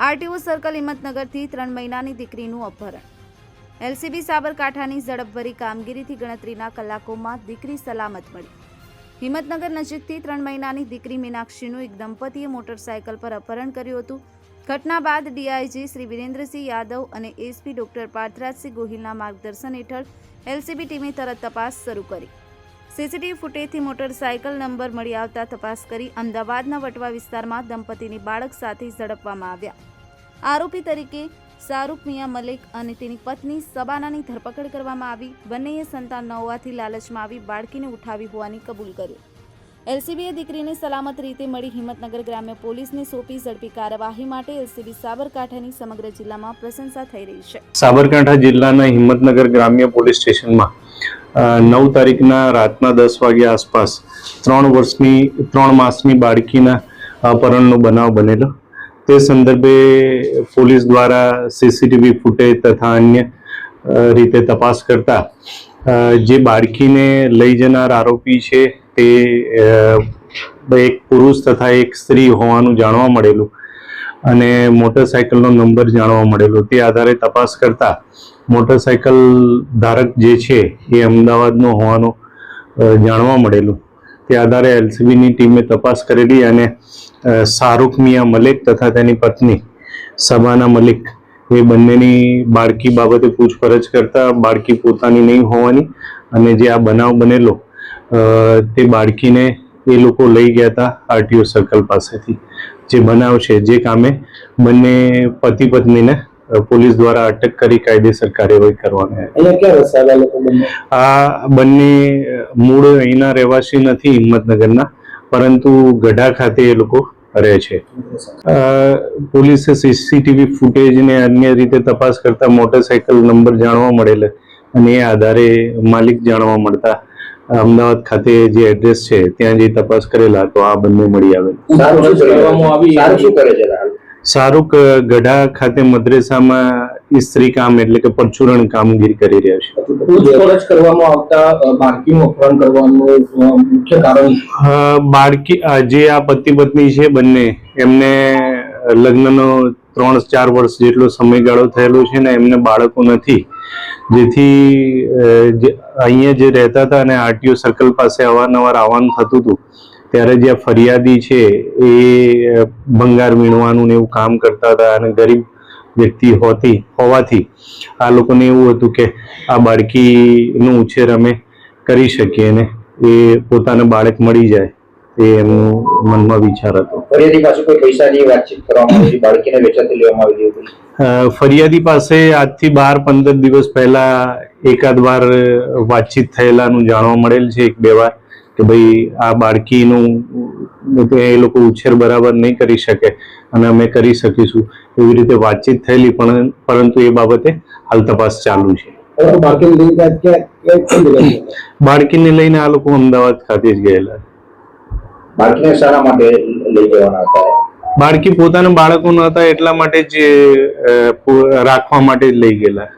RTO circle હિંમતનગરથી 3 મહિનાની દીકરીનું અપહરણ। એલસીબી સાબરકાંઠાની ઝડપભરી કામગીરીથી ગણતરીના કલાકોમાં દીકરી સલામત મળી। હિંમતનગર નજીકથી 3 મહિનાની દીકરી મીનાક્ષીનું એક દંપતીએ મોટરસાયકલ પર અપહરણ કર્યું હતું। ઘટના બાદ ડીઆઈજી શ્રી વિરેન્દ્રસિંહ યાદવ અને એસપી ડોક્ટર પાર્થરાજસિંહ ગોહિલના માર્ગદર્શન હેઠળ એલસીબી ટીમે તરત તપાસ શરૂ કરી। સીસીટીવી ફૂટેજથી મોટરસાયકલ નંબર મળી આવતા તપાસ કરી અમદાવાદના વટવા વિસ્તારમાં દંપતીની બાળક સાથે ઝડપવામાં આવ્યા। આરોપી તરીકે શાહરૂખ મિયા મલિક અને તેની પત્ની સબાનાની ધરપકડ કરવામાં આવી। બંનેએ સંતાન ન હોવાથી લાલચમાં આવી બાળકીને ઉઠાવી હોવાની કબૂલ કર્યું। એલસીબીએ દીકરીને સલામત રીતે મળી હિંમતનગર ગ્રામ્ય પોલીસને સોંપી ઝડપી કાર્યવાહી માટે એલસીબી સાબરકાંઠાની સમગ્ર જિલ્લામાં પ્રશંસા થઈ રહી છે। સાબરકાંઠા જિલ્લાના હિંમતનગર ગ્રામ્ય પોલીસ સ્ટેશનમાં 9 તારીખના રાતના 10 વાગ્યા આસપાસ 3 માસની બાળકીના અપહરણનો બનાવ બનેલો। તે સંદર્ભે પોલીસ દ્વારા સીસીટીવી ફૂટેજ તથા અન્ય રીતે તપાસ કરતા જે બાળકીને લઈ જનાર આરોપી છે તે એક પુરુષ તથા એક સ્ત્રી હોવાનું જાણવા મળેલું અને મોટરસાયકલનો નંબર જાણવા મળેલો। તે આધારે તપાસ કરતા મોટરસાયકલ ધારક જે છે એ અમદાવાદનો હોવાનું જાણવા મળેલું। તે આધારે એલસીબીની ટીમે તપાસ કરેલી અને શાહરૂખ મિયા મલિક તથા તેની પત્ની સબાના મલિક એ બંનેની બાળકી બાબતે પૂછપરછ કરતા બાળકી પોતાની નહીં હોવાની અને જે આ બનાવ બનેલો તે બાળકીને એ લોકો લઈ ગયા હતા આરટીઓ સર્કલ પાસેથી। જે બનાવ છે જે કામે બંને પતિ પત્નીને પોલીસ દ્વારા અટક કરી કાયદેસર કાર્યવાહી કરવાની। આ બંને મૂળ અહીંના રહેવાસી નથી હિંમતનગરના, પરંતુ ગઢા ખાતે એ લોકો રહે છે। પોલીસે સીસીટીવી ફૂટેજ ને અન્ય રીતે તપાસ કરતા મોટરસાયકલ નંબર જાણવા મળેલા અને એ આધારે માલિક જાણવા મળતા અમદાવાદ ખાતે જે એડ્રેસ છે ત્યાં જઈ તપાસ કરેલા તો આ બંને મળી આવેલ। શાહરૂખ ગઢા ખાતે મદ્રેસામાં સ્ત્રી કામ એટલે કે પરચુરણ કામગીરી કરી રહ્યા છે। પૂછપરછ કરવામાં આવતા બાળકીનું અપહરણ કરવાનું મુખ્ય કારણ બાળકી જે આ પતિ પત્ની છે બંને એમને લગ્નનો 3-4 વર્ષ જેટલો સમયગાળો થયેલો છે ને એમને બાળકો નથી, જેથી અહીંયા જે રહેતા હતા અને આરટીઓ સર્કલ પાસે અવારનવાર આવવાનું થતું હતું ત્યારે જે ફરિયાદી છે એ ભંગાર વીણવાનું ને એવું કામ કરતા હતા અને ગરીબ વ્યક્તિ હોવાથી આ લોકોને એવું હતું કે આ બાળકીનો ઉછેર અમે કરી શકીએ ને એ પોતાને બાળક મળી જાય એ એમનું મનમાં વિચાર હતો। ફરિયાદી પાસે કોઈ પૈસાની વાતચીત કરવામાં આવી, બાળકીને વેચાતી લેવામાં આવી હતી। ફરિયાદી પાસે આજથી 12-15 દિવસ પહેલા એકાદ વાર વાતચીત થયેલાનું જાણવા મળેલ છે, 1-2 વાર, કે ભાઈ આ બાળકીનું એ લોકો ઉછેર બરાબર નહીં કરી શકે અને અમે કરી શકીશું એવી રીતે વાતચીત થયેલી, પરંતુ એ બાબતે હાલ તપાસ ચાલુ છે। બાળકીને લઈને આ લોકો અમદાવાદ ખાતે જ ગયેલા। બાળકીને શાના માટે લઈ જવાના હતા? બાળકી પોતાના બાળકો ન હતા એટલા માટે જ રાખવા માટે જ લઈ ગયેલા।